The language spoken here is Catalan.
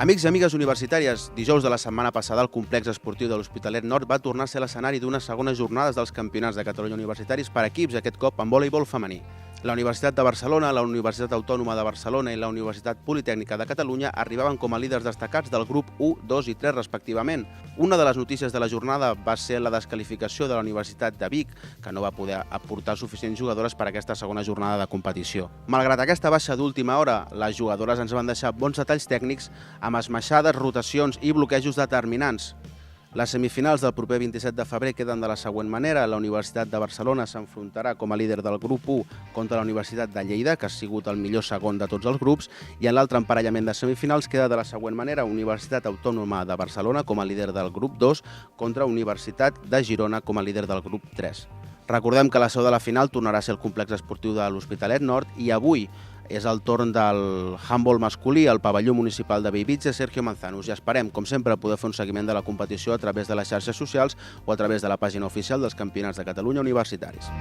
Amics i amigues universitàries, dijous de la setmana passada el complex esportiu de l'Hospitalet Nord va tornar a ser l'escenari d'unes segones jornades dels campionats de Catalunya universitaris per equips, aquest cop en voleibol femení. La Universitat de Barcelona, la Universitat Autònoma de Barcelona i la Universitat Politècnica de Catalunya arribaven com a líders destacats del grup 1, 2 i 3 respectivament. Una de les notícies de la jornada va ser la desqualificació de la Universitat de Vic, que no va poder aportar suficients jugadores per a aquesta segona jornada de competició. Malgrat aquesta baixa d'última hora, les jugadores ens van deixar bons detalls tècnics amb esmaixades, rotacions i bloquejos determinants. Les semifinals del proper 27 de febrer queden de la següent manera. La Universitat de Barcelona s'enfrontarà com a líder del grup 1 contra la Universitat de Lleida, que ha sigut el millor segon de tots els grups, i en l'altre emparellament de semifinals queda de la següent manera. Universitat Autònoma de Barcelona com a líder del grup 2 contra Universitat de Girona com a líder del grup 3. Recordem que la seu de la final tornarà a ser el complex esportiu de l'Hospitalet Nord i avui és el torn del handbol masculí al pavelló municipal de Bellvitge, Sergio Manzanos. I esperem, com sempre, poder fer un seguiment de la competició a través de les xarxes socials o a través de la pàgina oficial dels Campionats de Catalunya Universitaris.